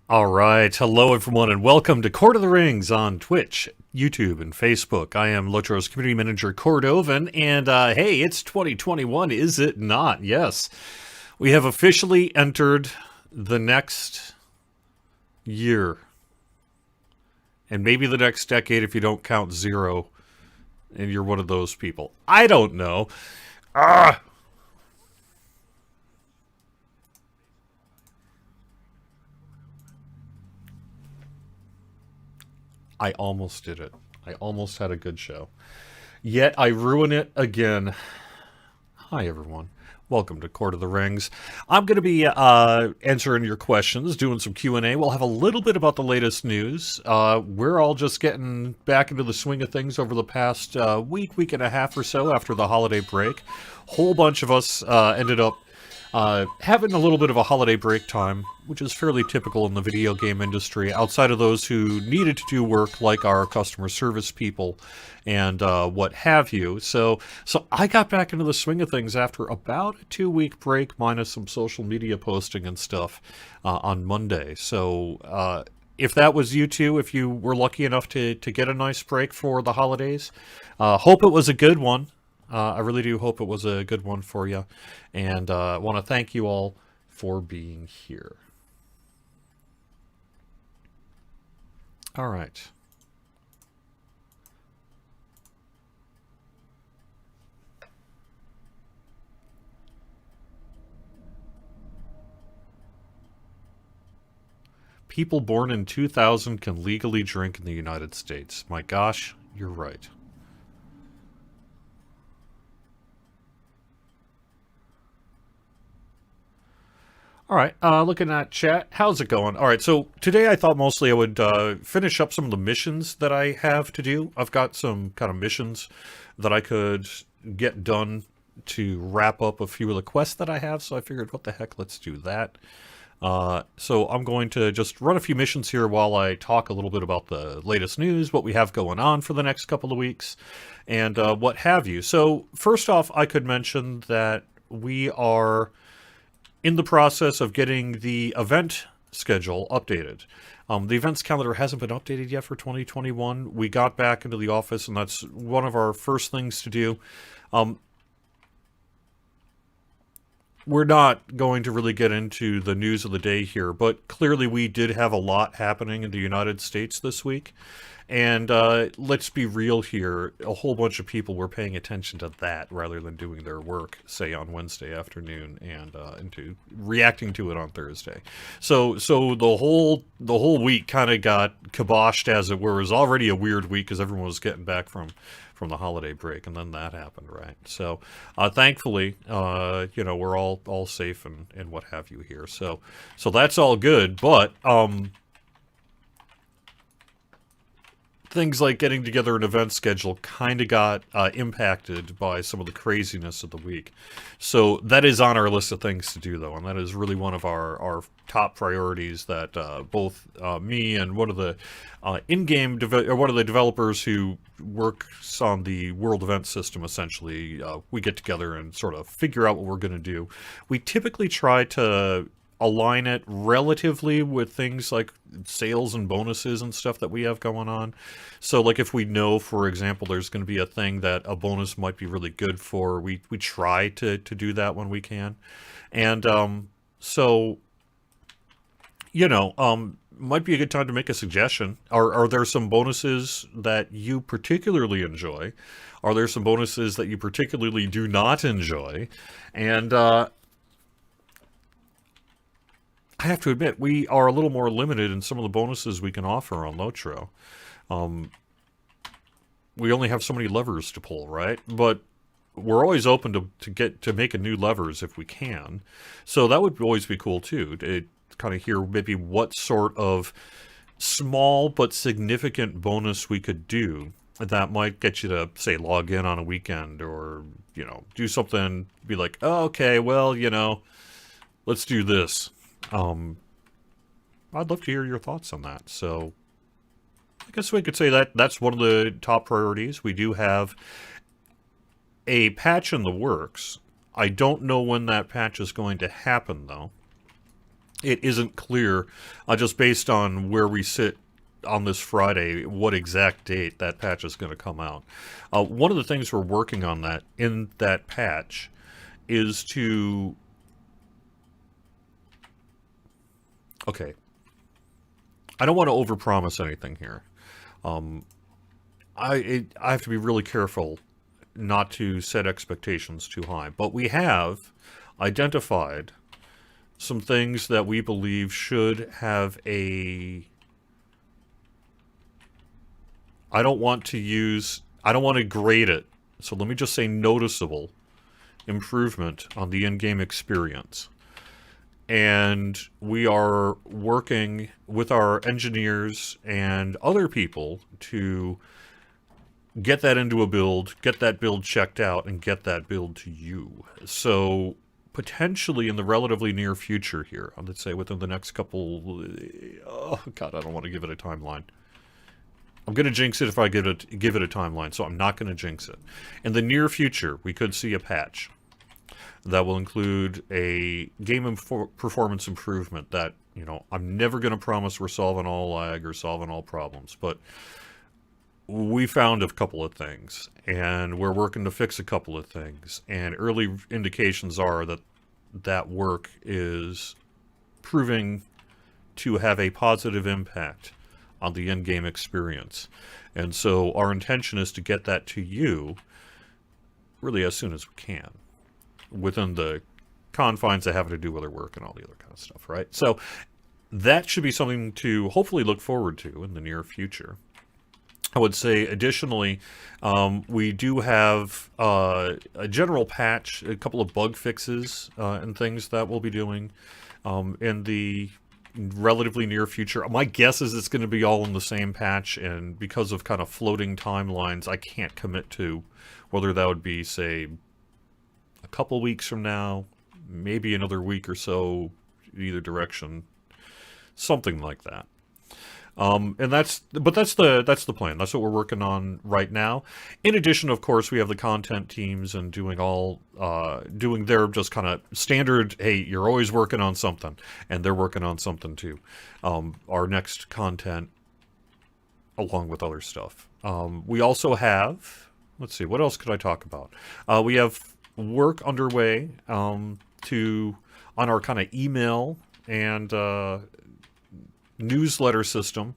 All right. Hello, everyone, and welcome to Court of the Rings on Twitch, YouTube, and Facebook. I am Lotro's community manager, Cordovan, and hey, it's 2021, is it not? Yes. We have officially entered the next year, and maybe the next decade if you don't count zero, and you're one of those people. I don't know. Ah! I almost did it. I almost had a good show. Yet I ruin it again. Hi, everyone. Welcome to Court of the Rings. I'm going to be answering your questions, doing some Q&A. We'll have a little bit about the latest news. We're all just getting back into the swing of things over the past week and a half or so after the holiday break. Whole bunch of us ended up having a little bit of a holiday break time, which is fairly typical in the video game industry, outside of those who needed to do work like our customer service people and what have you. So I got back into the swing of things after about a 2-week break, minus some social media posting and stuff on Monday. So if that was you too, if you were lucky enough to get a nice break for the holidays, hope it was a good one. I really do hope it was a good one for you. And I want to thank you all for being here. All right. People born in 2000 can legally drink in the United States. My gosh, you're right. All right, looking at chat, how's it going? All right, so today I thought mostly I would finish up some of the missions that I have to do. I've got some kind of missions that I could get done to wrap up a few of the quests that I have, so I figured, what the heck, let's do that. So I'm going to just run a few missions here while I talk a little bit about the latest news, what we have going on for the next couple of weeks, and what have you. So first off, I could mention that we are in the process of getting the event schedule updated. The events calendar hasn't been updated yet for 2021. We got back into the office, and that's one of our first things to do. We're not going to really get into the news of the day here, but clearly we did have a lot happening in the United States this week. And let's be real here, a whole bunch of people were paying attention to that rather than doing their work, say, on Wednesday afternoon and into reacting to it on Thursday. So the whole week kind of got kiboshed, as it were. It was already a weird week because everyone was getting back from the holiday break, and then that happened, right? So thankfully, we're all safe and what have you here. So that's all good, but things like getting together an event schedule kind of got impacted by some of the craziness of the week. So that is on our list of things to do, though, and that is really one of our top priorities that both me and one of the one of the developers who works on the world event system, essentially, we get together and sort of figure out what we're going to do. We typically try to align it relatively with things like sales and bonuses and stuff that we have going on. So like if we know, for example, there's going to be a thing that a bonus might be really good for, we try to do that when we can. And so, might be a good time to make a suggestion. Are there some bonuses that you particularly enjoy? Are there some bonuses that you particularly do not enjoy? And I have to admit, we are a little more limited in some of the bonuses we can offer on Lotro. We only have so many levers to pull, right? But we're always open to make a new levers if we can. So that would always be cool too. To kind of hear maybe what sort of small but significant bonus we could do that might get you to, say, log in on a weekend, or do something. Be like, oh, okay, well, let's do this. I'd love to hear your thoughts on that. So I guess we could say that that's one of the top priorities. We do have a patch in the works. I don't know when that patch is going to happen, though. it isn't clear, just based on where we sit on this Friday, what exact date that patch is going to come out. One of the things we're working on that in that patch is to... Okay. I don't want to overpromise anything here. I have to be really careful not to set expectations too high. But we have identified some things that we believe should have a... I don't want to grade it, so let me just say noticeable improvement on the in-game experience. And we are working with our engineers and other people to get that into a build, get that build checked out, and get that build to you. So potentially in the relatively near future here, let's say within the next couple... Oh, God, I don't want to give it a timeline. I'm going to jinx it if I give it a timeline, so I'm not going to jinx it. In the near future, we could see a patch that will include a game performance improvement that, you know, I'm never going to promise we're solving all lag or solving all problems, but we found a couple of things, and we're working to fix a couple of things, and early indications are that that work is proving to have a positive impact on the in-game experience. And so our intention is to get that to you really as soon as we can, within the confines of having to do other work and all the other kind of stuff, right? So that should be something to hopefully look forward to in the near future. I would say, additionally, we do have a general patch, a couple of bug fixes and things that we'll be doing in the relatively near future. My guess is it's going to be all in the same patch, and because of kind of floating timelines, I can't commit to whether that would be, say, a couple weeks from now, maybe another week or so, either direction, something like that. And that's the plan. That's what we're working on right now. In addition, of course, we have the content teams and doing their just kind of standard, hey, you're always working on something, and they're working on something too. Our next content, along with other stuff. We also have, let's see, what else could I talk about? We have work underway on our kind of email and newsletter system.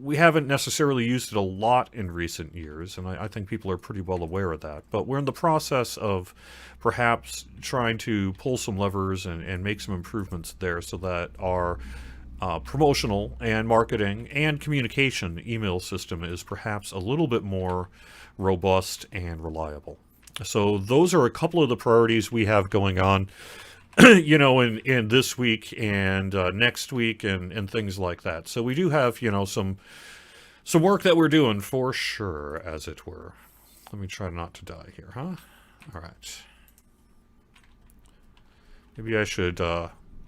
We haven't necessarily used it a lot in recent years, and I think people are pretty well aware of that. But we're in the process of perhaps trying to pull some levers and make some improvements there so that our promotional and marketing and communication email system is perhaps a little bit more robust and reliable. So those are a couple of the priorities we have going on, you know, in this week and next week and things like that. So we do have, you know, some work that we're doing for sure, as it were. Let me try not to die here, huh? All right. Maybe I should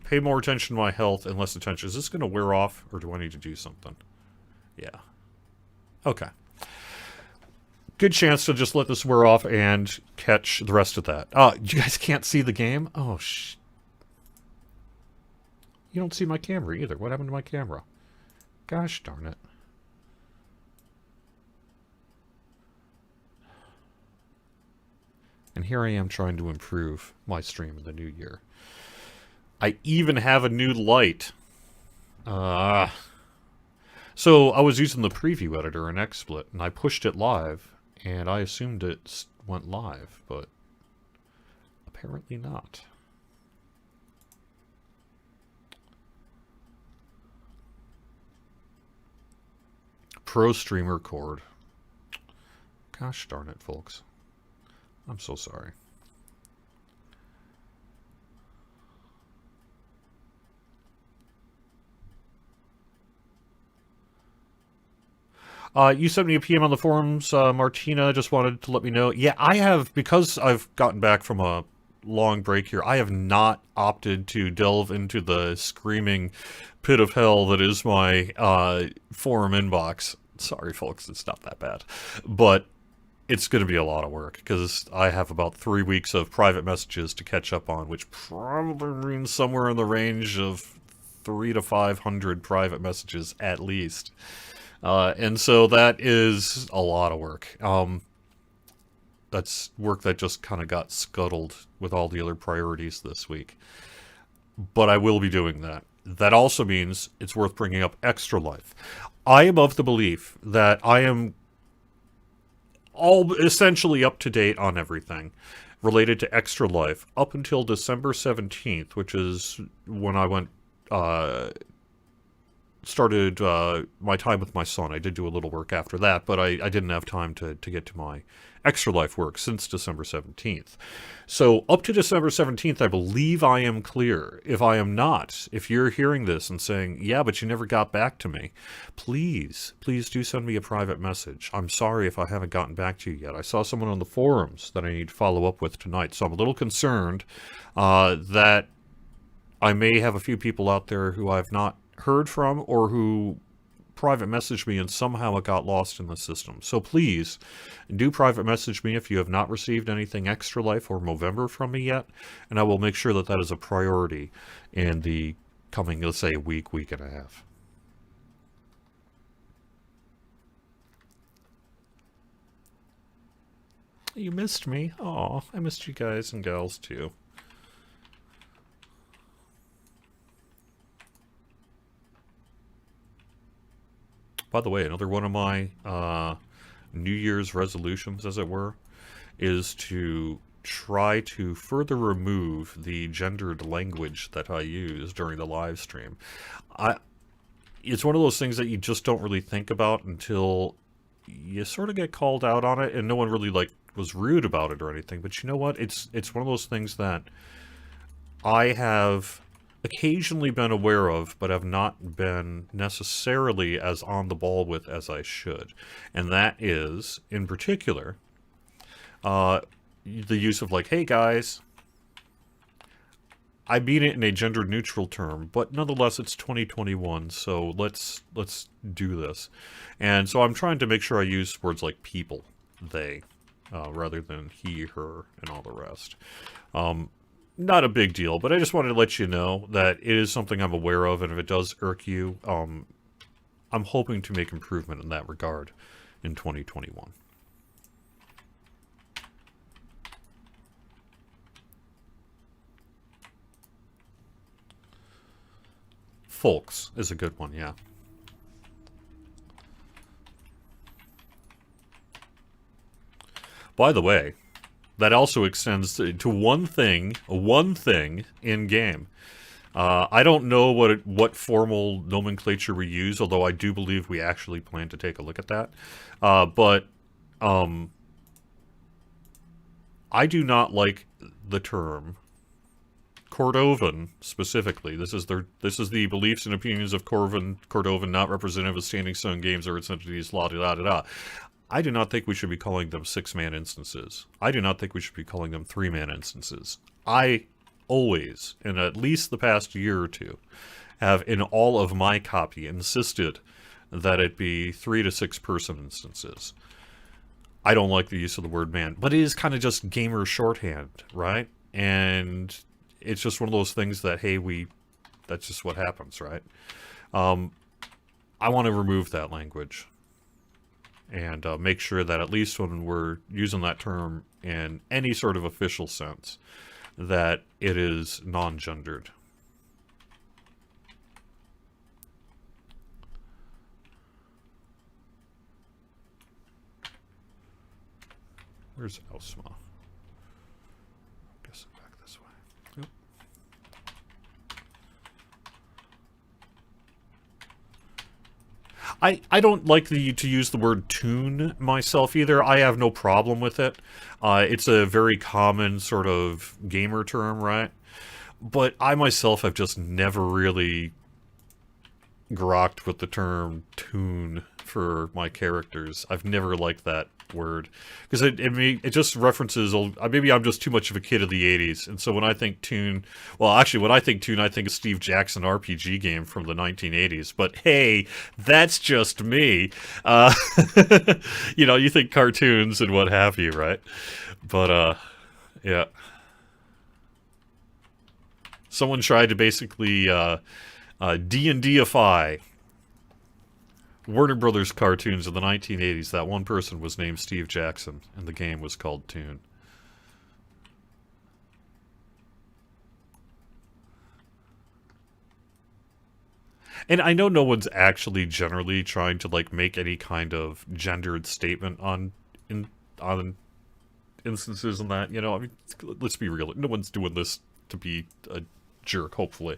pay more attention to my health and less attention. Is this going to wear off, or do I need to do something? Yeah. Okay. Good chance to just let this wear off and catch the rest of that. You guys can't see the game? Oh, you don't see my camera either. What happened to my camera? Gosh darn it. And here I am trying to improve my stream in the new year. I even have a new light. So I was using the preview editor in XSplit, and I pushed it live, and I assumed it went live, but apparently not. Pro Streamer Cord. Gosh darn it, folks. I'm so sorry. You sent me a PM on the forums, Martina, just wanted to let me know. Yeah, I have, because I've gotten back from a long break here, I have not opted to delve into the screaming pit of hell that is my forum inbox. Sorry, folks, it's not that bad. But it's going to be a lot of work, because I have about 3 weeks of private messages to catch up on, which probably means somewhere in the range of 300 to 500 private messages at least. And so that is a lot of work. That's work that just kind of got scuttled with all the other priorities this week. But I will be doing that. That also means it's worth bringing up Extra Life. I am of the belief that I am all essentially up to date on everything related to Extra Life up until December 17th, which is when I went started my time with my son. I did do a little work after that, but I didn't have time to get to my Extra Life work since December 17th. So up to December 17th, I believe I am clear. If I am not, if you're hearing this and saying, yeah, but you never got back to me, please do send me a private message. I'm sorry if I haven't gotten back to you yet. I saw someone on the forums that I need to follow up with tonight, so I'm a little concerned that I may have a few people out there who I've not heard from or who private messaged me and somehow it got lost in the system. So please do private message me if you have not received anything Extra Life or Movember from me yet, and I will make sure that that is a priority in the coming, let's say, week and a half. You missed me? Aw, I missed you guys and gals too. By the way, another one of my New Year's resolutions, as it were, is to try to further remove the gendered language that I use during the live stream. It's one of those things that you just don't really think about until you sort of get called out on it, and no one really was rude about it or anything. But you know what? It's one of those things that I have occasionally been aware of, but have not been necessarily as on the ball with as I should. And that is, in particular, the use of hey guys, I mean it in a gender neutral term, but nonetheless it's 2021, so let's do this. And so I'm trying to make sure I use words like people, they, rather than he, her, and all the rest. Not a big deal, but I just wanted to let you know that it is something I'm aware of, and if it does irk you, I'm hoping to make improvement in that regard in 2021. Folks is a good one, yeah. By the way, that also extends to one thing in game. I don't know what formal nomenclature we use, although I do believe we actually plan to take a look at that. But I do not like the term Cordovan specifically. This is the beliefs and opinions of Cordovan, not representative of Standing Stone Games or its entities. La da da da da. I do not think we should be calling them 6-man instances. I do not think we should be calling them 3-man instances. I always, in at least the past year or two, have in all of my copy insisted that it be 3 to 6 person instances. I don't like the use of the word man, but it is kind of just gamer shorthand, right? And it's just one of those things that, hey, that's just what happens, right? I want to remove that language. And make sure that at least when we're using that term in any sort of official sense, that it is non-gendered. Where's Elsma? I guess I'm back this way. Yep. I don't like to use the word toon myself either. I have no problem with it. It's a very common sort of gamer term, right? But I myself have just never really grokked with the term toon for my characters. I've never liked that word because it just references old. Maybe I'm just too much of a kid of the 80s, and so when I think toon, well, actually, when I think toon, I think of Steve Jackson RPG game from the 1980s. But hey, that's just me. You think cartoons and what have you, right? But yeah. Someone tried to basically D&Dify. Warner Brothers cartoons in the 1980s. That one person was named Steve Jackson, and the game was called Toon. And I know no one's actually generally trying to like make any kind of gendered statement on instances and that. I mean, let's be real. No one's doing this to be a jerk, hopefully.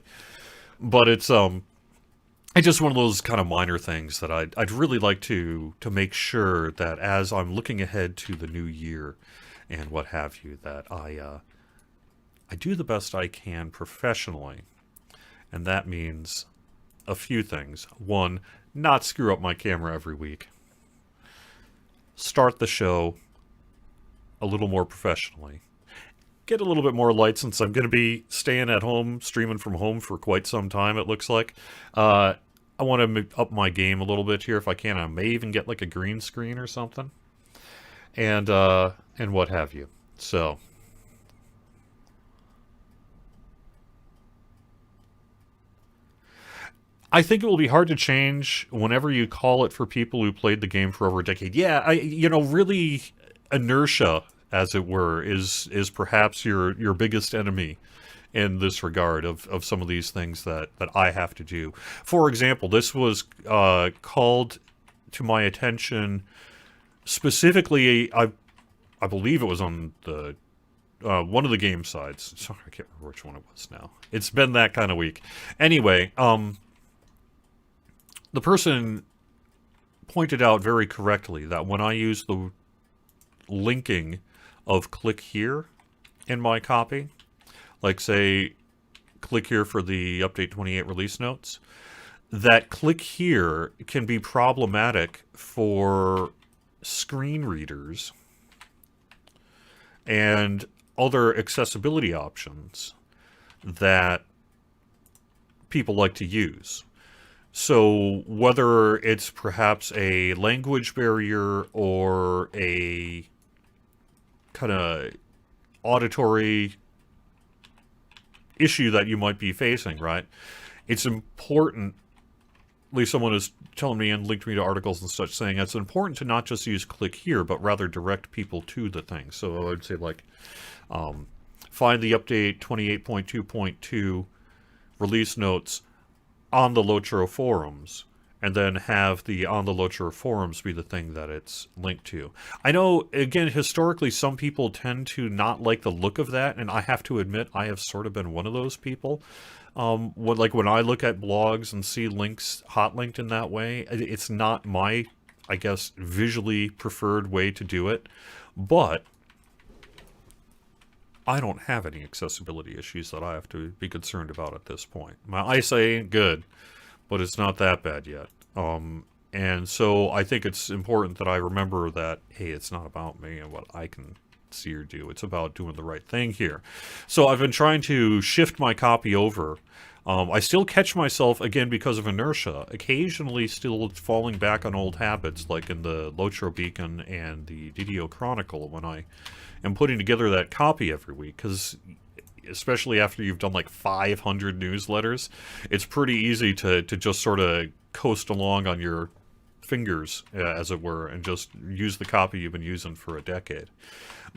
But it's just one of those kind of minor things that I'd really like to make sure that as I'm looking ahead to the new year and what have you, that I do the best I can professionally, and that means a few things. One, not screw up my camera every week. Start the show a little more professionally. Get a little bit more light since I'm going to be staying at home, streaming from home for quite some time, it looks like. I want to up my game a little bit here if I can. I may even get like a green screen or something. And what have you. So I think it will be hard to change whenever you call it for people who played the game for over a decade. Yeah, really inertia, as it were, is perhaps your biggest enemy in this regard of some of these things that I have to do. For example, this was called to my attention specifically. I believe it was on the one of the game sides. Sorry, I can't remember which one it was now. It's been that kind of week. Anyway, the person pointed out very correctly that when I use the linking of click here in my copy, like say click here for the update 28 release notes, that click here can be problematic for screen readers and other accessibility options that people like to use. So whether it's perhaps a language barrier or a kind of auditory issue that you might be facing, right? It's important, at least someone is telling me and linked me to articles and such, saying it's important to not just use click here, but rather direct people to the thing. So I would say like, find the update 28.2.2 release notes on the Lotro forums, and then have the on the Lotro forums be the thing that it's linked to. I know, again, historically, some people tend to not like the look of that, and I have to admit, I have sort of been one of those people. When I look at blogs and see links hot linked in that way, it's not my, I guess, visually preferred way to do it, but I don't have any accessibility issues that I have to be concerned about at this point. My eyesight ain't good, but it's not that bad yet. And so I think it's important that I remember that, hey, it's not about me and what I can see or do. It's about doing the right thing here. So I've been trying to shift my copy over. I still catch myself, again, because of inertia, occasionally still falling back on old habits, like in the Lotro Beacon and the DDO Chronicle when I am putting together that copy every week, because especially after you've done like 500 newsletters, it's pretty easy to just sort of coast along on your fingers, as it were, and just use the copy you've been using for a decade.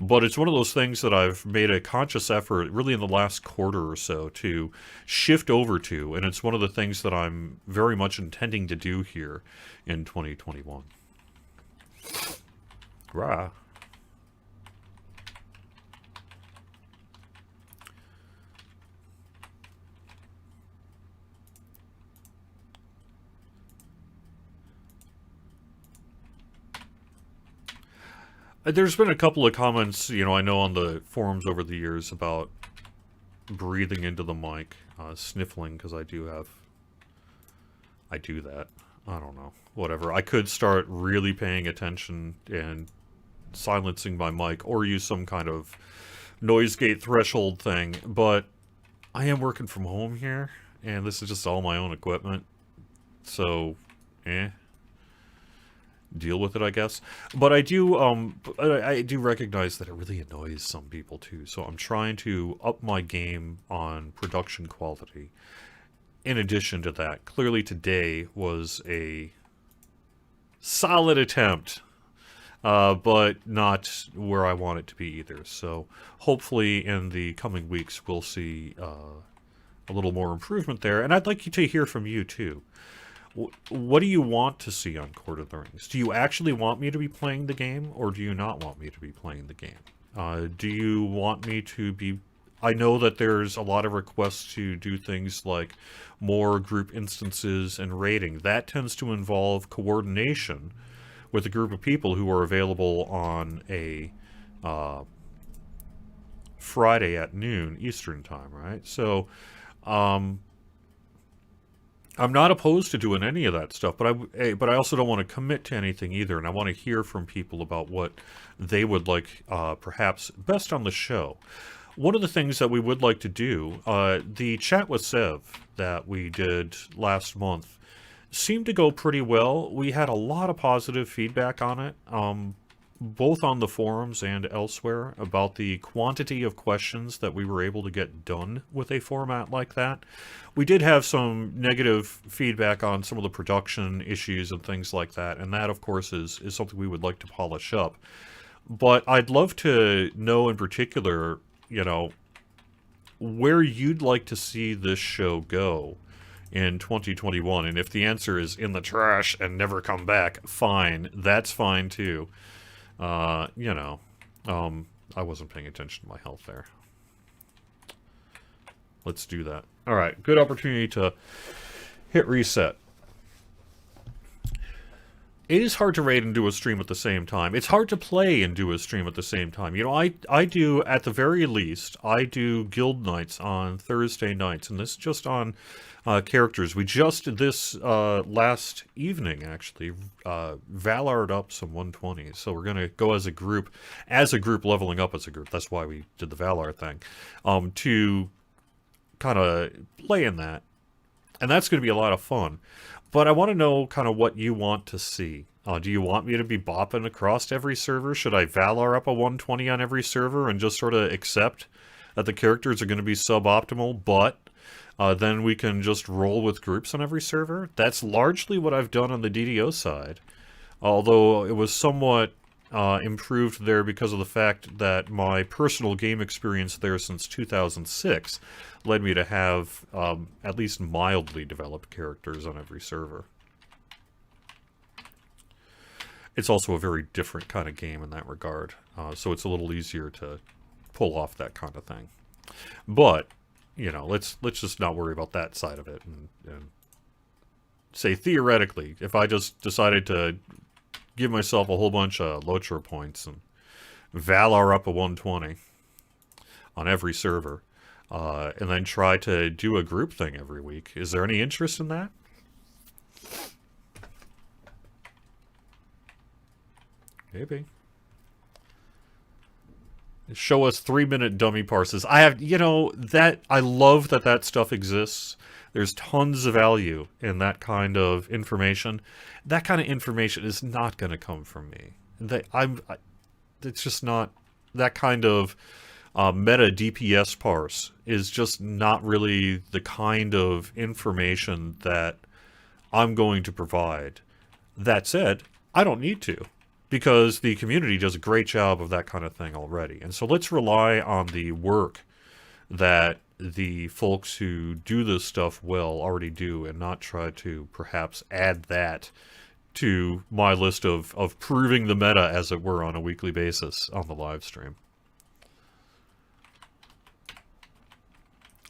But it's one of those things that I've made a conscious effort, really in the last quarter or so, to shift over to, and it's one of the things that I'm very much intending to do here in 2021. Rah. There's been a couple of comments, I know on the forums over the years about breathing into the mic, sniffling, because I do that. I don't know. Whatever. I could start really paying attention and silencing my mic or use some kind of noise gate threshold thing, but I am working from home here, and this is just all my own equipment. So, deal with it, I guess. But I do recognize that it really annoys some people too. So I'm trying to up my game on production quality. in addition to that, clearly today was a solid attempt, but not where I want it to be either. So hopefully in the coming weeks we'll see a little more improvement there. And I'd like to hear from you too. What do you want to see on Court of the Rings? Do you actually want me to be playing the game, or do you not want me to be playing the game? Do you want me to be... I know that there's a lot of requests to do things like more group instances and raiding. That tends to involve coordination with a group of people who are available on a Friday at noon Eastern time, right? So, I'm not opposed to doing any of that stuff, but I also don't want to commit to anything either, and I want to hear from people about what they would like, perhaps best on the show. One of the things that we would like to do, the chat with Sev that we did last month seemed to go pretty well. We had a lot of positive feedback on it, both on the forums and elsewhere, about the quantity of questions that we were able to get done with a format like that. We did have some negative feedback on some of the production issues and things like that, and that, of course, is something we would like to polish up. But I'd love to know in particular, you know, where you'd like to see this show go in 2021. And if the answer is in the trash and never come back, fine. That's fine too. You know, I wasn't paying attention to my health there. Let's do that. All right, good opportunity to hit reset. It is hard to raid and do a stream at the same time. It's hard to play and do a stream at the same time. You know, I do, at the very least, I do guild nights on Thursday nights, and this is just on characters. We just, this last evening, actually, Valared up some 120s. So we're going to go as a group, leveling up as a group. That's why we did the Valar thing, to kind of play in that. And that's going to be a lot of fun. But I want to know kind of what you want to see. Do you want me to be bopping across every server? Should I Valar up a 120 on every server and just sort of accept that the characters are going to be suboptimal, but then we can just roll with groups on every server? That's largely what I've done on the DDO side. Although it was somewhat improved there because of the fact that my personal game experience there since 2006 led me to have at least mildly developed characters on every server. It's also a very different kind of game in that regard, so it's a little easier to pull off that kind of thing. But, you know, let's just not worry about that side of it, and say theoretically, if I just decided to give myself a whole bunch of Lothar points and Valar up a 120 on every server, and then try to do a group thing every week. Is there any interest in that? Maybe. Show us 3-minute dummy parses. I have, you know, that, I love that that stuff exists. There's tons of value in that kind of information. That kind of information is not going to come from me. It's just not, that kind of meta DPS parse is just not really the kind of information that I'm going to provide. That said, I don't need to, because the community does a great job of that kind of thing already. And so let's rely on the work that the folks who do this stuff well already do, and not try to perhaps add that to my list of proving the meta, as it were, on a weekly basis on the live stream.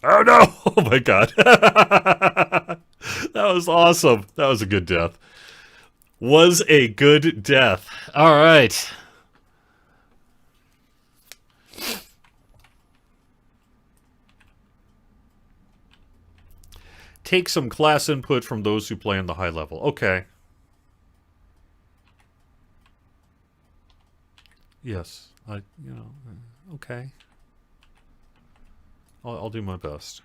Oh no! Oh my god. That was awesome. That was a good death. Was a good death. Alright. Take some class input from those who play on the high level. Okay. Yes. Okay. I'll do my best.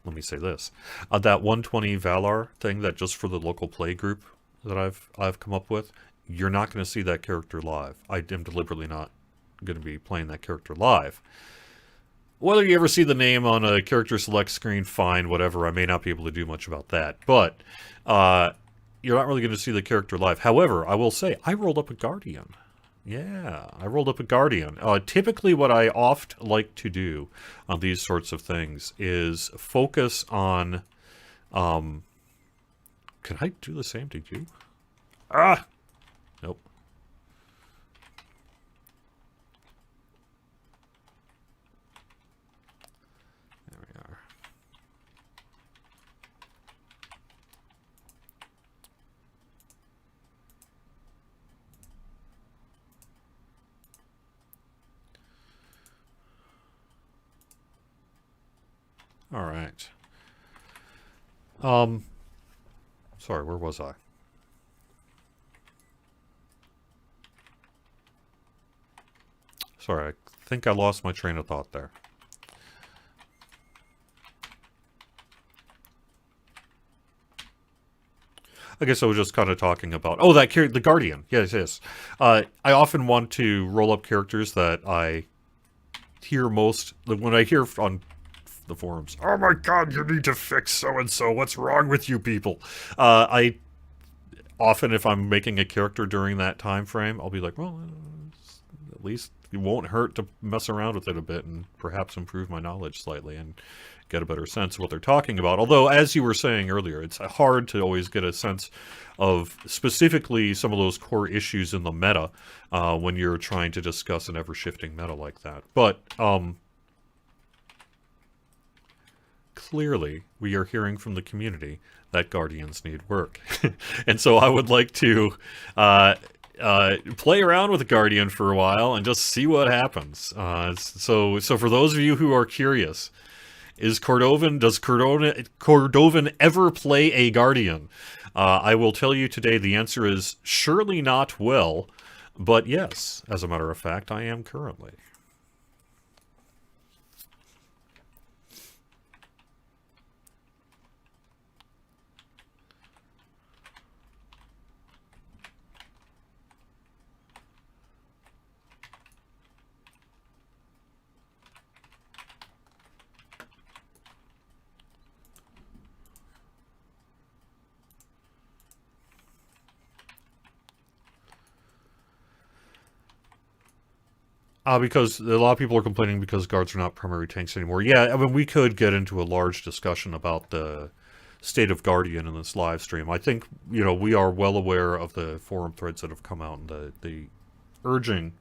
Let me say this. That 120 Valar thing, that just for the local play group that I've come up with, you're not going to see that character live. I am deliberately not going to be playing that character live. Whether you ever see the name on a character select screen, fine, whatever. I may not be able to do much about that. But you're not really going to see the character live. However, I will say, I rolled up a Guardian. Yeah, I rolled up a Guardian. Typically, what I oft like to do on these sorts of things is focus on... can I do the same to you? Ah! Nope. There we are. All right. Sorry, where was I? Sorry, I think I lost my train of thought there. I guess I was just kind of talking about... Oh, the Guardian. Yes, yes. I often want to roll up characters that I hear most... When I hear on the forums, oh my god, you need to fix so-and-so. What's wrong with you people? I often, if I'm making a character during that time frame, I'll be like, well, at least it won't hurt to mess around with it a bit and perhaps improve my knowledge slightly and get a better sense of what they're talking about. Although, as you were saying earlier, it's hard to always get a sense of specifically some of those core issues in the meta when you're trying to discuss an ever-shifting meta like that. But clearly, we are hearing from the community that Guardians need work. And so I would like to play around with a Guardian for a while and just see what happens. So for those of you who are curious, does Cordovan ever play a Guardian? I will tell you today the answer is surely not well, but yes, as a matter of fact, I am currently. Because a lot of people are complaining because guards are not primary tanks anymore. Yeah, I mean, we could get into a large discussion about the state of Guardian in this live stream. I think, you know, we are well aware of the forum threads that have come out and the urging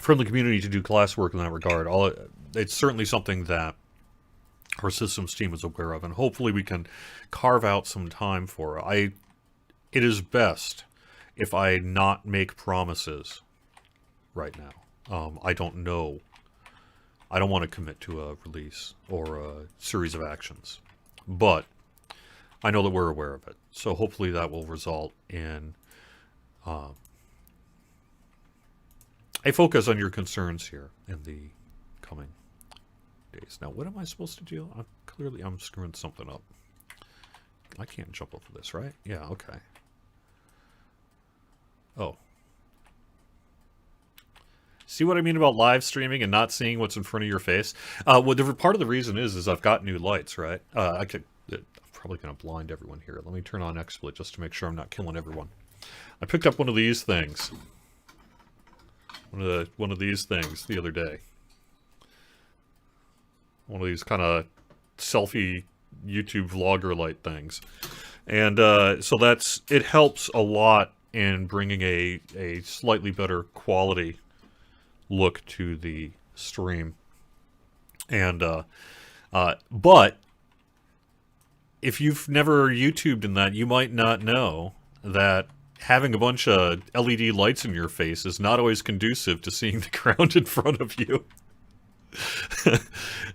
from the community to do class work in that regard. It's certainly something that our systems team is aware of, and hopefully we can carve out some time for it. It is best if I not make promises right now. I don't know. I don't want to commit to a release or a series of actions, but I know that we're aware of it. So hopefully that will result in a focus on your concerns here in the coming days. Now, what am I supposed to do? Clearly, I'm screwing something up. I can't jump over this, right? Yeah, okay. Oh. See what I mean about live streaming and not seeing what's in front of your face? Well, part of the reason is I've got new lights, right? I'm probably going to blind everyone here. Let me turn on XSplit just to make sure I'm not killing everyone. I picked up one of these things. One of these things the other day. One of these kind of selfie YouTube vlogger light things. And so it helps a lot in bringing a slightly better quality look to the stream. And but if you've never YouTubed in that, you might not know that having a bunch of LED lights in your face is not always conducive to seeing the ground in front of you.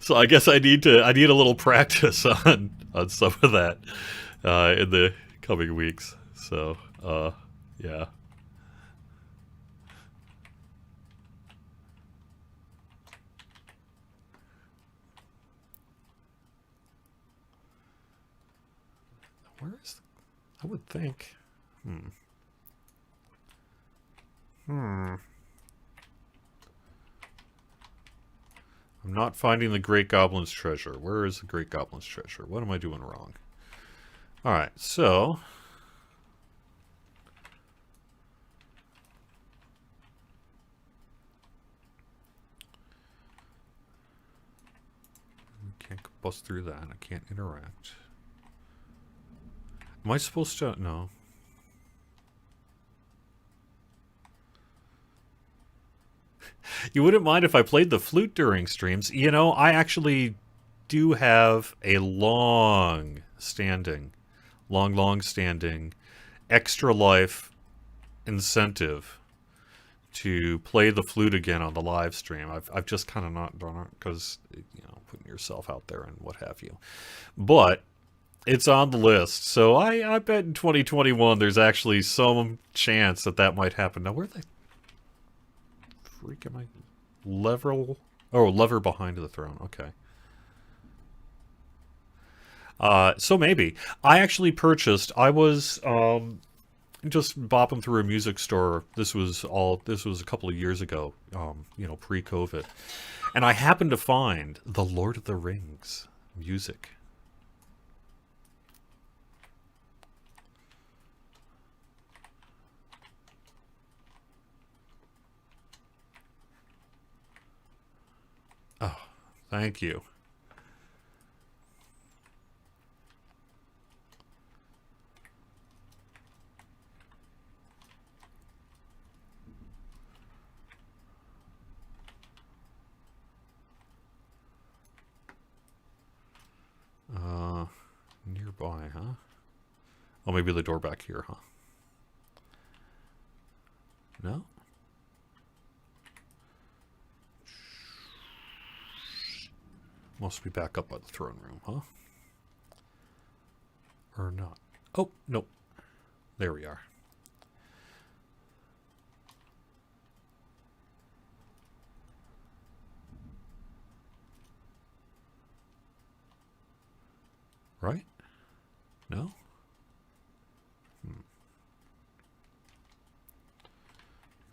So I guess I need a little practice on some of that in the coming weeks. So yeah. Where is I would think. I'm not finding the Great Goblin's treasure. Where is the Great Goblin's treasure? What am I doing wrong? Alright, so... I can't bust through that. I can't interact. Am I supposed to... No. You wouldn't mind if I played the flute during streams. You know, I actually do have a long-standing extra life incentive to play the flute again on the live stream. I've just kind of not done it because, you know, putting yourself out there and what have you. But it's on the list, so I bet in 2021 there's actually some chance that that might happen. Now, where the freak am I? Lever? Oh, lever behind the throne. Okay. So maybe. I actually purchased, I was just bopping through a music store. This was a couple of years ago, you know, pre-COVID. And I happened to find the Lord of the Rings music. Oh, thank you. Nearby, huh? Oh, maybe the door back here, huh? No? Must be back up by the throne room, huh? Or not. Oh, nope. There we are. Right? No?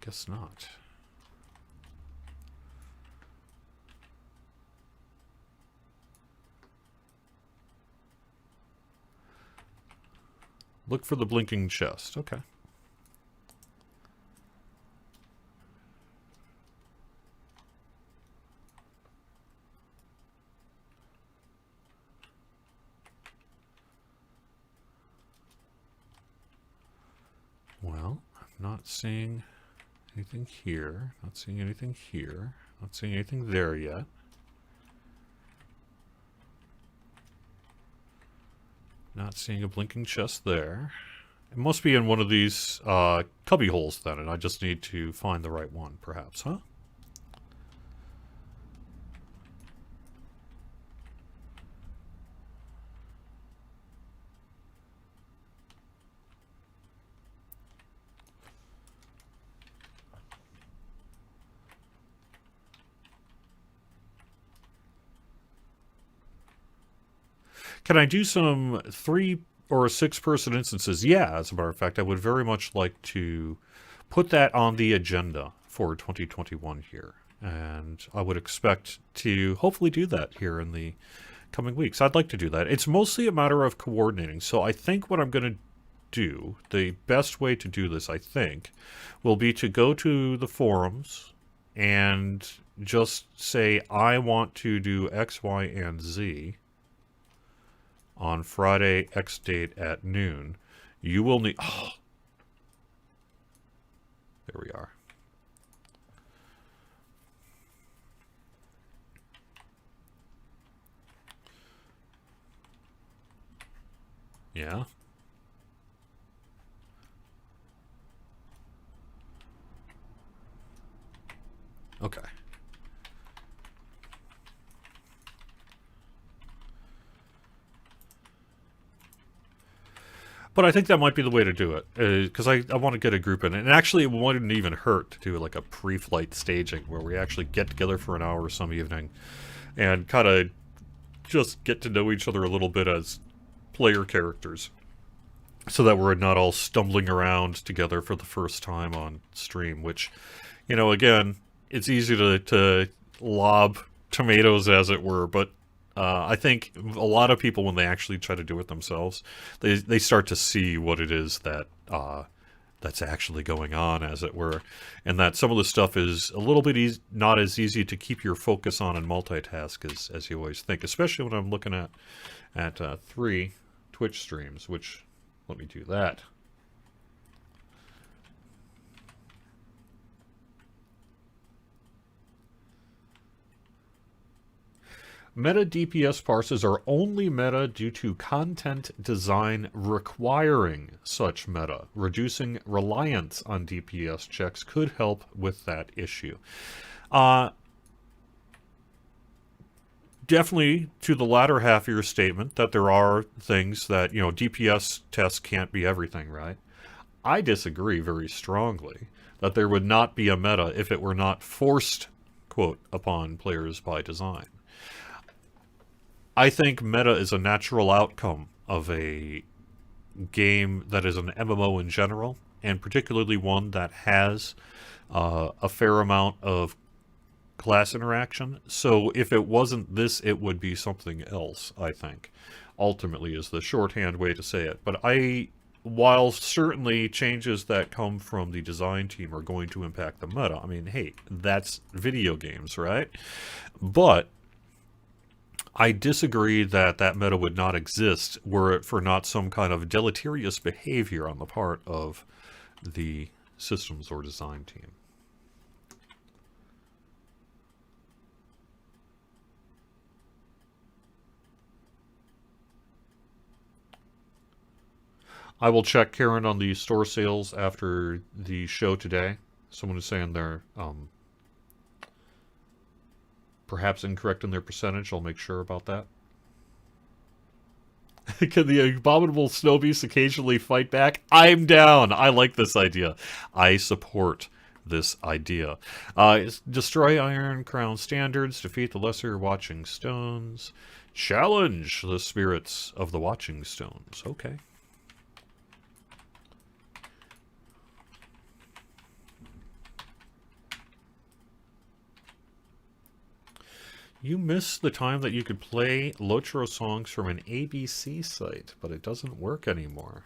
Guess not. Look for the blinking chest. Okay. Well, I'm not seeing anything here. Not seeing anything here. Not seeing anything there yet. Not seeing a blinking chest there. It must be in one of these cubby holes then, and I just need to find the right one, perhaps, huh? Can I do some 3 or 6 person instances? Yeah, as a matter of fact, I would very much like to put that on the agenda for 2021 here. And I would expect to hopefully do that here in the coming weeks. I'd like to do that. It's mostly a matter of coordinating. So I think what I'm going to do, the best way to do this, I think, will be to go to the forums and just say, I want to do X, Y, and Z on Friday X date at noon. You will need... Oh, there we are. Yeah. Okay. But I think that might be the way to do it, because I want to get a group in. And actually, it wouldn't even hurt to do like a pre-flight staging, where we actually get together for an hour some evening, and kind of just get to know each other a little bit as player characters, so that we're not all stumbling around together for the first time on stream, which, you know, again, it's easy to lob tomatoes, as it were. But I think a lot of people, when they actually try to do it themselves, they start to see what it is that that's actually going on, as it were, and that some of the stuff is a little bit not as easy to keep your focus on and multitask as you always think, especially when I'm looking at 3 Twitch streams, which, let me do that. Meta DPS parses are only meta due to content design requiring such meta. Reducing reliance on DPS checks could help with that issue. Definitely to the latter half of your statement that there are things that, DPS tests can't be everything, right? I disagree very strongly that there would not be a meta if it were not forced, quote, upon players by design. I think meta is a natural outcome of a game that is an MMO in general, and particularly one that has a fair amount of class interaction. So if it wasn't this, it would be something else, I think, ultimately is the shorthand way to say it. But while certainly changes that come from the design team are going to impact the meta, I mean, hey, that's video games, right? But I disagree that meta would not exist were it for not some kind of deleterious behavior on the part of the systems or design team. I will check, Karen, on the store sales after the show today. Someone is saying they're perhaps incorrect in their percentage. I'll make sure about that. Can the abominable snow beasts occasionally fight back? I'm down. I like this idea. I support this idea. Destroy Iron Crown standards. Defeat the lesser Watching Stones. Challenge the spirits of the Watching Stones. Okay. You miss the time that you could play Lotro songs from an ABC site, but it doesn't work anymore.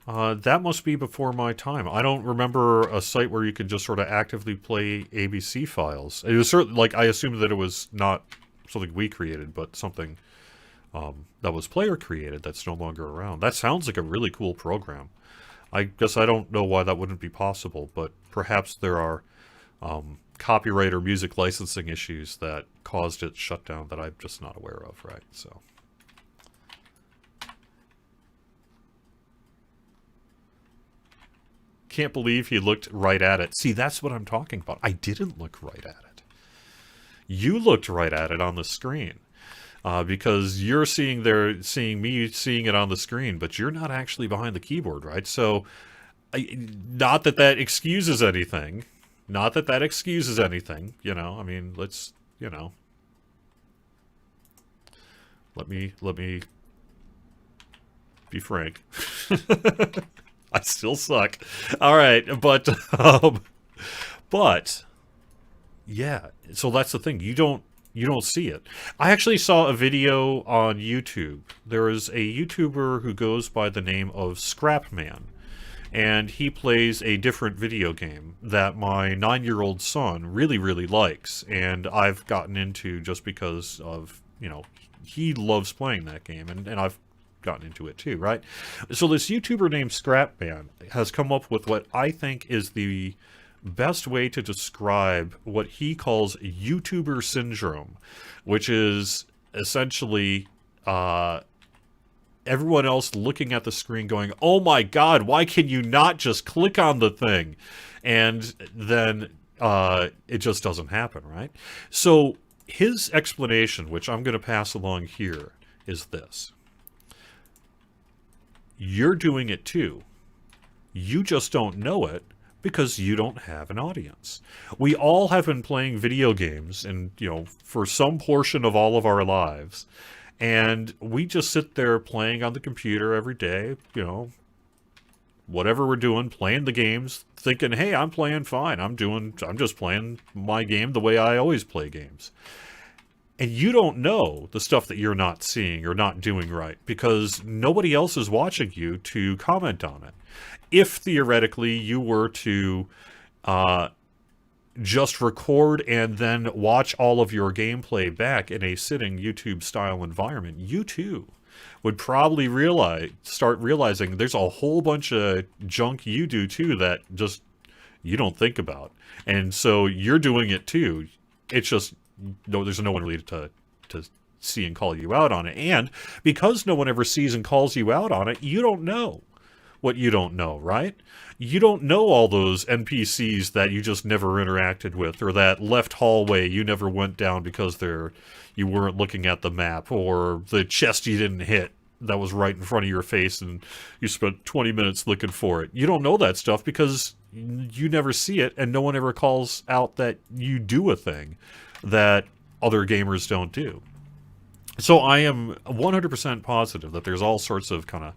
That must be before my time. I don't remember a site where you could just sort of actively play ABC files. It was certainly, like, I assumed that it was not something we created, but something that was player created that's no longer around. That sounds like a really cool program. I guess I don't know why that wouldn't be possible, but perhaps there are copyright or music licensing issues that caused it shut down that I'm just not aware of, right? So can't believe he looked right at it. See, that's what I'm talking about. I didn't look right at it. You looked right at it on the screen. Because you're seeing me seeing it on the screen, but you're not actually behind the keyboard, right? So, not that that excuses anything. Not that that excuses anything, I mean, let's, let me be frank. I still suck. All right, but yeah. So that's the thing. You don't see it. I actually saw a video on YouTube. There is a YouTuber who goes by the name of Scrapman. And he plays a different video game that my 9-year-old son really, really likes. And I've gotten into just because of, he loves playing that game. And I've gotten into it too, right? So this YouTuber named Scrapman has come up with what I think is the best way to describe what he calls YouTuber syndrome, which is essentially everyone else looking at the screen going, oh my god, why can you not just click on the thing? And then it just doesn't happen, right? So his explanation, which I'm going to pass along here, is this. You're doing it too. You just don't know it because you don't have an audience. We all have been playing video games and, for some portion of all of our lives. And we just sit there playing on the computer every day, whatever we're doing, playing the games, thinking, hey, I'm playing fine. I'm just playing my game the way I always play games. And you don't know the stuff that you're not seeing or not doing right because nobody else is watching you to comment on it. If theoretically you were to just record and then watch all of your gameplay back in a sitting YouTube style environment, you too would probably start realizing there's a whole bunch of junk you do too that just you don't think about. And so you're doing it too. It's just no, there's no one really to see and call you out on it. And because no one ever sees and calls you out on it, you don't know what you don't know, right? You don't know all those NPCs that you just never interacted with, or that left hallway you never went down because you weren't looking at the map, or the chest you didn't hit that was right in front of your face and you spent 20 minutes looking for it. You don't know that stuff because you never see it, and no one ever calls out that you do a thing that other gamers don't do. So I am 100% positive that there's all sorts of kind of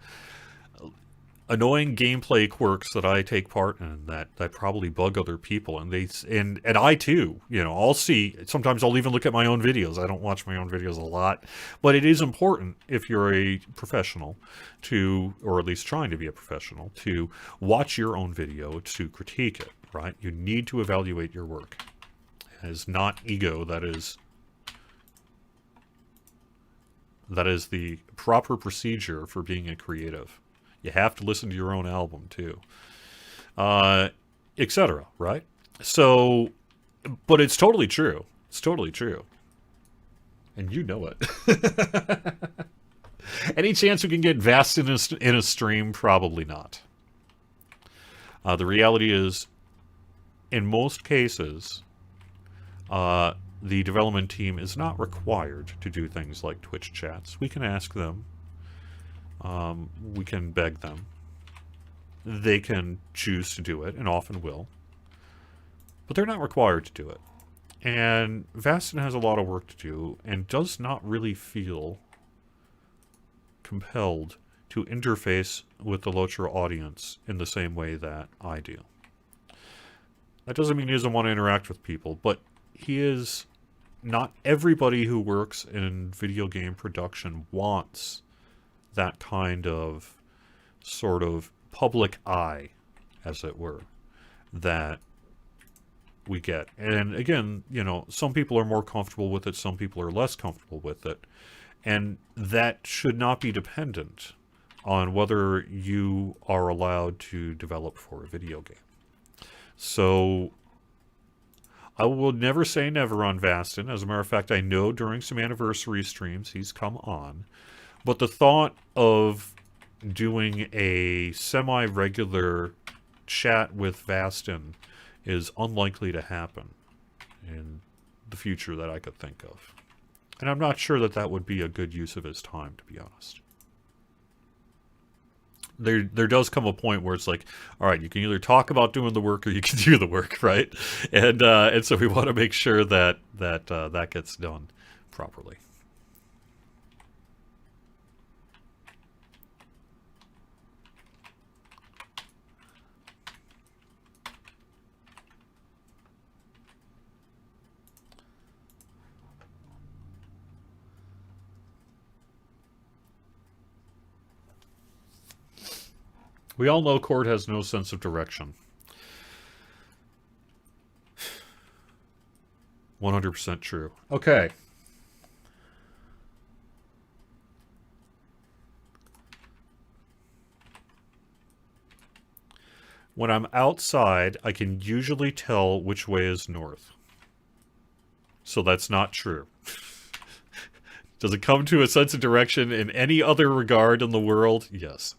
annoying gameplay quirks that I take part in that probably bug other people, and I too, I'll see. Sometimes I'll even look at my own videos. I don't watch my own videos a lot, but it is important if you're a professional to, or at least trying to be a professional, to watch your own video to critique it. Right? You need to evaluate your work. It is not ego. That is the proper procedure for being a creative. You have to listen to your own album, too. Etc., right? So, but it's totally true. It's totally true. And you know it. Any chance we can get Vast in a stream? Probably not. The reality is, in most cases, the development team is not required to do things like Twitch chats. We can ask them. We can beg them. They can choose to do it, and often will. But they're not required to do it. And Vastin has a lot of work to do, and does not really feel compelled to interface with the Lotra audience in the same way that I do. That doesn't mean he doesn't want to interact with people, but he is... Not everybody who works in video game production wants that kind of sort of public eye, as it were, that we get. And again, some people are more comfortable with it, some people are less comfortable with it. And that should not be dependent on whether you are allowed to develop for a video game. So I will never say never on Vastin. As a matter of fact, I know during some anniversary streams he's come on. But the thought of doing a semi-regular chat with Vastin is unlikely to happen in the future that I could think of. And I'm not sure that would be a good use of his time, to be honest. There does come a point where it's like, all right, you can either talk about doing the work or you can do the work, right? And so we want to make sure that gets done properly. We all know Cord has no sense of direction. 100% true. Okay. When I'm outside, I can usually tell which way is north. So that's not true. Does it come to a sense of direction in any other regard in the world? Yes.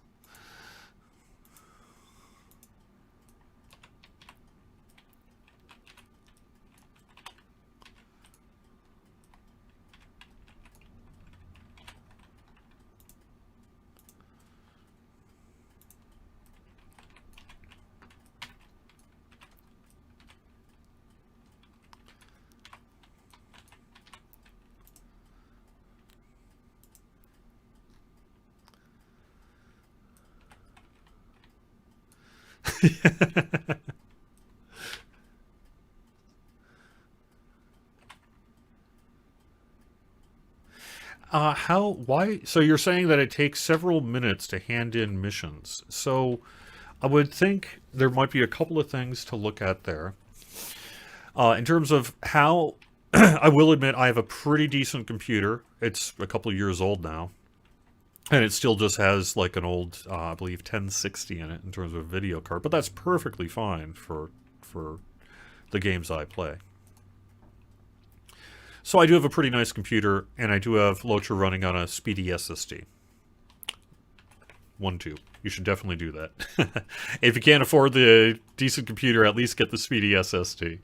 Why? So you're saying that it takes several minutes to hand in missions. So I would think there might be a couple of things to look at there. In terms of how, I will admit I have a pretty decent computer. It's a couple of years old now. And it still just has like an old, I believe, 1060 in it in terms of a video card. But that's perfectly fine for the games I play. So I do have a pretty nice computer, and I do have Lotra running on a speedy SSD. 1.2. You should definitely do that. If you can't afford the decent computer, at least get the speedy SSD.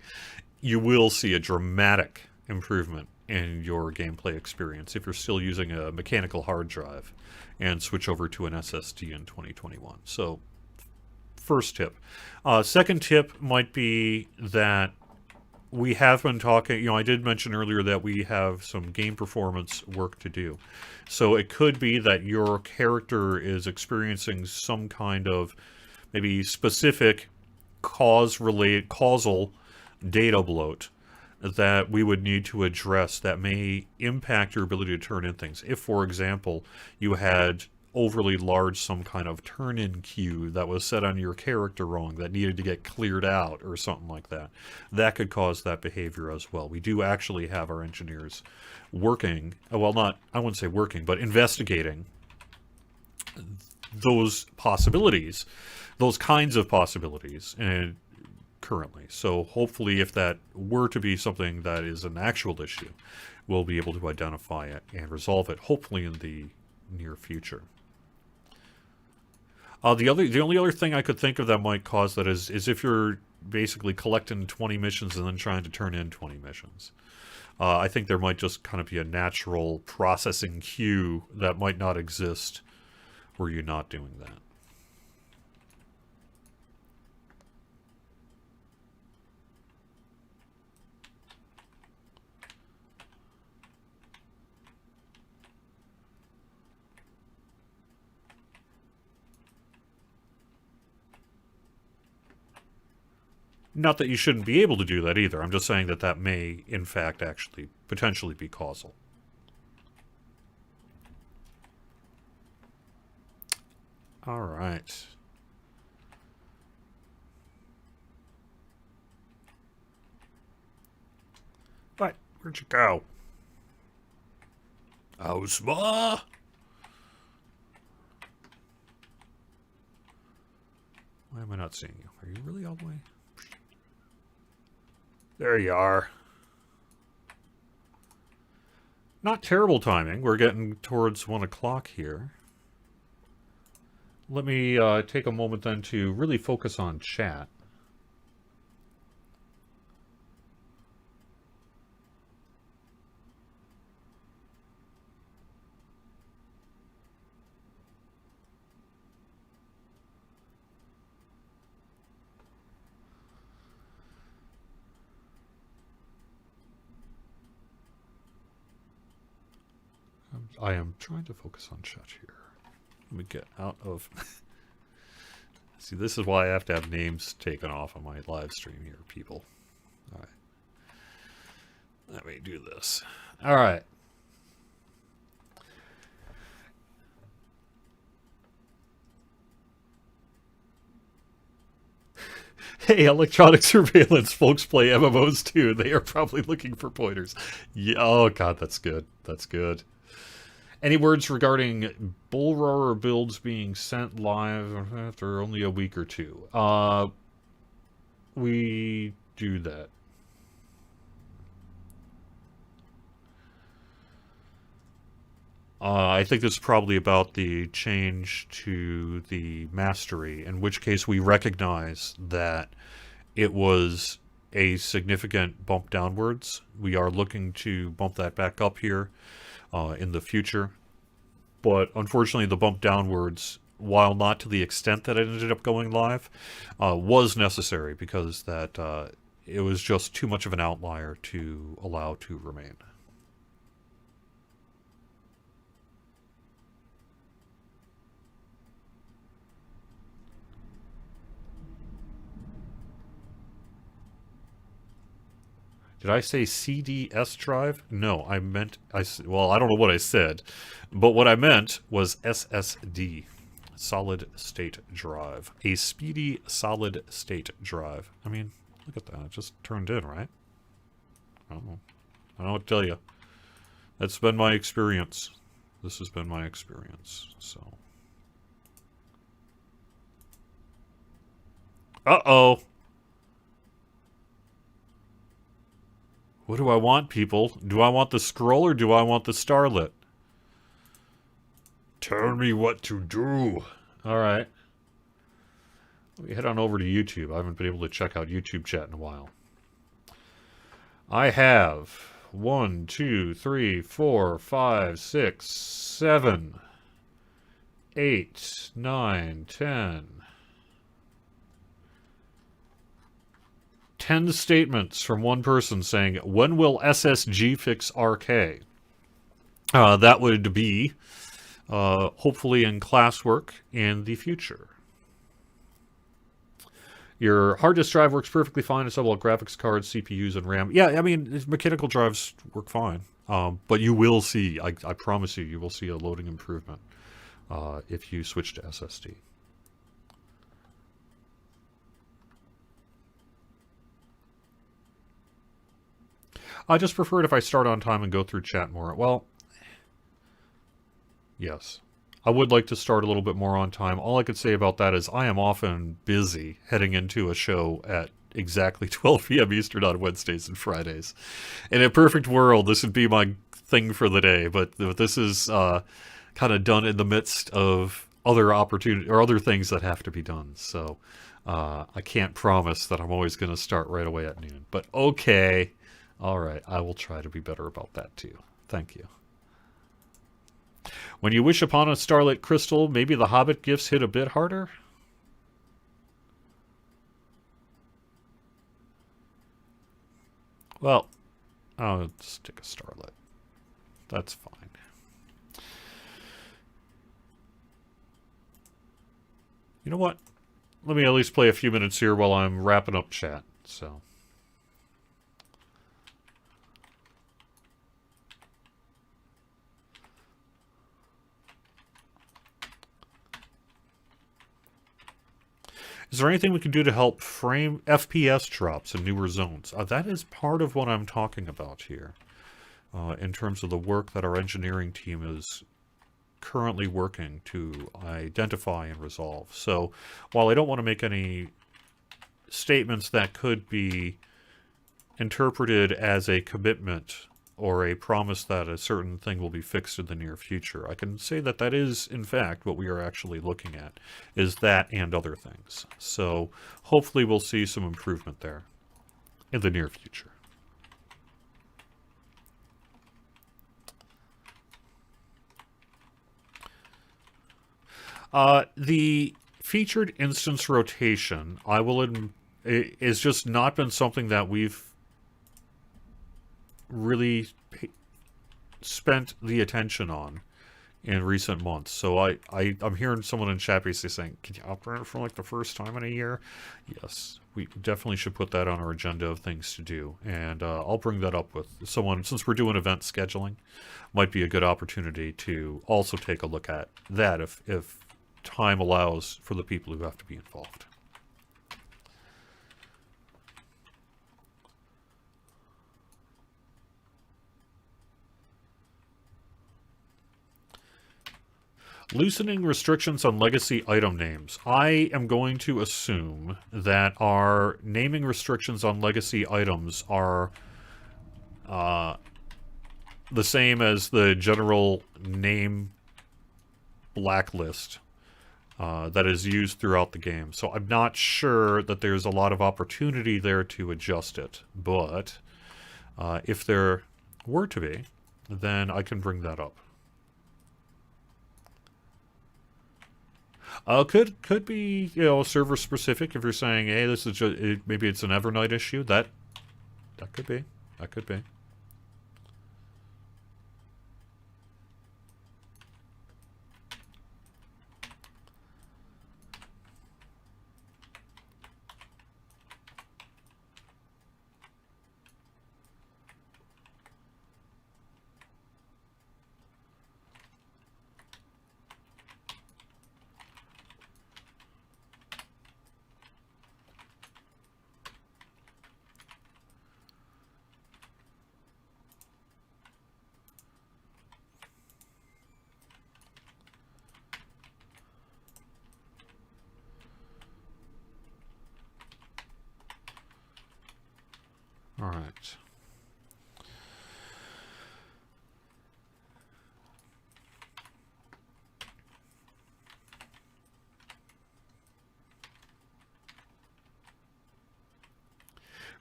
You will see a dramatic improvement in your gameplay experience if you're still using a mechanical hard drive and switch over to an SSD in 2021. So, first tip. Second tip might be that we have been talking, I did mention earlier that we have some game performance work to do. So it could be that your character is experiencing some kind of maybe specific causal data bloat that we would need to address that may impact your ability to turn in things. If, for example, you had overly large some kind of turn-in queue that was set on your character wrong that needed to get cleared out or something like that. That could cause that behavior as well. We do actually have our engineers working, well, not, I wouldn't say working, but investigating those possibilities, those kinds of possibilities, and currently. So hopefully if that were to be something that is an actual issue, we'll be able to identify it and resolve it, hopefully in the near future. The only other thing I could think of that might cause that is if you're basically collecting 20 missions and then trying to turn in 20 missions. I think there might just kind of be a natural processing queue that might not exist were you not doing that. Not that you shouldn't be able to do that either. I'm just saying that that may, in fact, actually potentially be causal. All right. But where'd you go? Ozma? Why am I not seeing you? Are you really all the way? There you are. Not terrible timing. We're getting towards 1 o'clock here. Let me take a moment then to really focus on chat. I am trying to focus on chat here. Let me get out of... See, this is why I have to have names taken off on my live stream here, people. Alright. Let me do this. Alright. Hey, electronic surveillance folks play MMOs too. They are probably looking for pointers. Yeah, oh god, that's good. That's good. Any words regarding Bull Roarer builds being sent live after only a week or two? We do that. I think this is probably about the change to the mastery, in which case we recognize that it was a significant bump downwards. We are looking to bump that back up here in the future. But unfortunately, the bump downwards, while not to the extent that it ended up going live, was necessary because that it was just too much of an outlier to allow to remain. Did I say CDS drive? No, I meant, well, I don't know what I said, but what I meant was SSD, solid state drive. A speedy solid state drive. I mean, look at that. It just turned in, right? I don't know. I don't know what to tell you. That's been my experience. This has been my experience, so. Uh-oh. What do I want, people? Do I want the scroll or do I want the starlet? Tell me what to do. Alright. Let me head on over to YouTube. I haven't been able to check out YouTube chat in a while. I have 1, 2, 3, 4, 5, 6, 7, 8, 9, 10. 10 statements from one person saying, when will SSG fix RK? That would be, hopefully in classwork in the future. Your hard disk drive works perfectly fine. It's all about graphics cards, CPUs, and RAM. Yeah, I mean, mechanical drives work fine. But you will see, I promise you, you will see a loading improvement if you switch to SSD. I just prefer it if I start on time and go through chat more. Well, yes. I would like to start a little bit more on time. All I could say about that is I am often busy heading into a show at exactly 12 p.m. Eastern on Wednesdays and Fridays. In a perfect world, this would be my thing for the day, but this is kind of done in the midst of other opportunities or other things that have to be done. So I can't promise that I'm always going to start right away at noon. But okay. All right, I will try to be better about that too. Thank you. When you wish upon a starlit crystal, maybe the Hobbit gifts hit a bit harder? Well, I'll just take a starlit. That's fine. You know what? Let me at least play a few minutes here while I'm wrapping up chat, so... Is there anything we can do to help frame FPS drops in newer zones? That is part of what I'm talking about here, in terms of the work that our engineering team is currently working to identify and resolve. So, while I don't want to make any statements that could be interpreted as a commitment or a promise that a certain thing will be fixed in the near future, I can say that that is, in fact, what we are actually looking at, is that and other things. So hopefully we'll see some improvement there in the near future. The featured instance rotation, is just not been something that we've really spent the attention on in recent months. So I'm hearing someone in chat basically saying, can you upgrade it for like the first time in a year? Yes, we definitely should put that on our agenda of things to do. And I'll bring that up with someone, since we're doing event scheduling, might be a good opportunity to also take a look at that if time allows for the people who have to be involved. Loosening restrictions on legacy item names. I am going to assume that our naming restrictions on legacy items are the same as the general name blacklist that is used throughout the game. So I'm not sure that there's a lot of opportunity there to adjust it. But if there were to be, then I can bring that up. Could be, you know, server specific. If you're saying, hey, this is just, maybe it's an Evernight issue. That could be. That could be. right.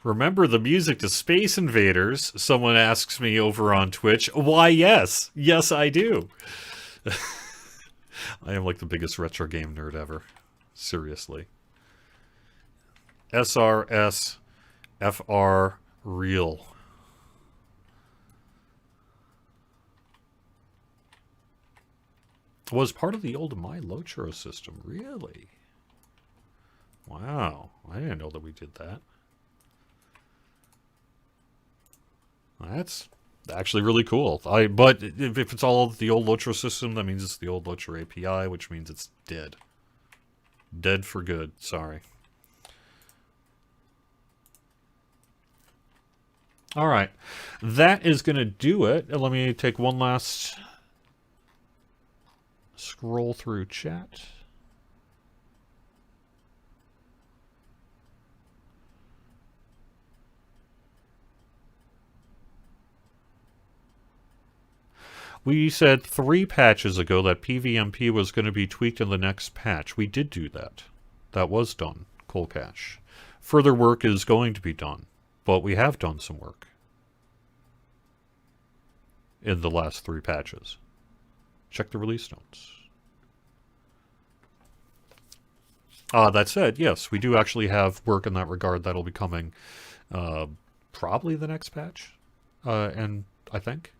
Remember the music to Space Invaders? Someone asks me over on Twitch. Why, yes. Yes, I do. I am like the biggest retro game nerd ever. Seriously. SRS FR Real. Was part of the old My Lotro system. Really? Wow. I didn't know that we did that. That's actually really cool. But if it's all the old Lotro system, that means it's the old Lotro API, which means it's dead. Dead for good. Sorry. All right. That is going to do it. Let me take one last scroll through chat. We said 3 patches ago that PVMP was going to be tweaked in the next patch. We did do that. That was done, Coalcache. Further work is going to be done, but we have done some work in the last 3 patches. Check the release notes. That said, yes, we do actually have work in that regard that'll be coming probably the next patch, and I think.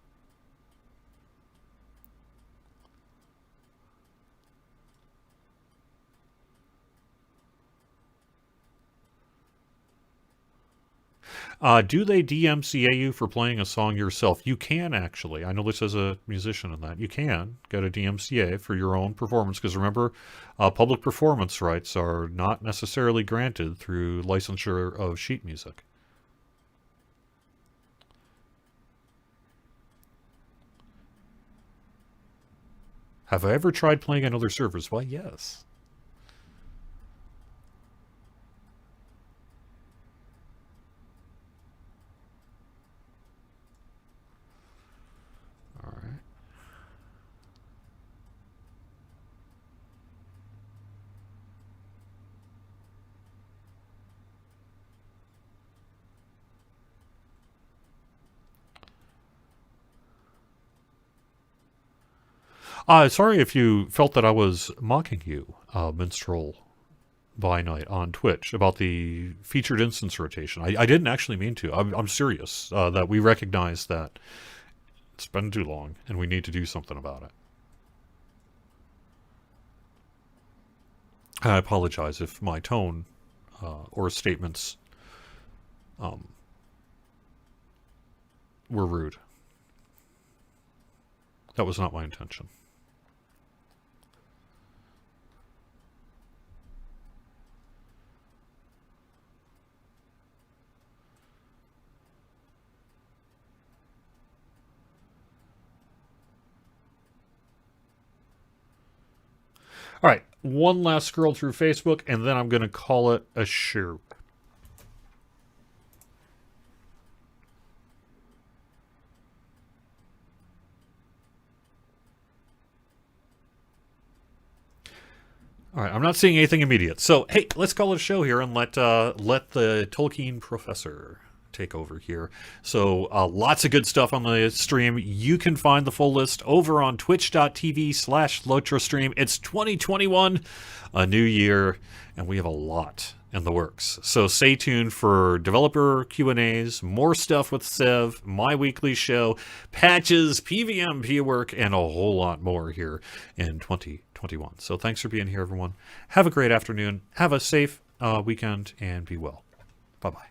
Do they DMCA you for playing a song yourself? You can, actually. I know this as a musician in that. You can get a DMCA for your own performance, because remember, public performance rights are not necessarily granted through licensure of sheet music. Have I ever tried playing on other servers? Well, yes. Sorry if you felt that I was mocking you, Minstrel by Night on Twitch, about the featured instance rotation. I didn't actually mean to. I'm serious that we recognize that it's been too long and we need to do something about it. I apologize if my tone or statements were rude. That was not my intention. All right, one last scroll through Facebook, and then I'm going to call it a show. All right, I'm not seeing anything immediate. So, hey, let's call it a show here and let the Tolkien professor take over here. So, lots of good stuff on the stream. You can find the full list over on twitch.tv/LotroStream. It's 2021, a new year, and we have a lot in the works. So stay tuned for developer Q&As, more stuff with Sev, my weekly show, patches, PVMP work, and a whole lot more here in 2021. So thanks for being here, everyone. Have a great afternoon. Have a safe weekend, and be well. Bye-bye.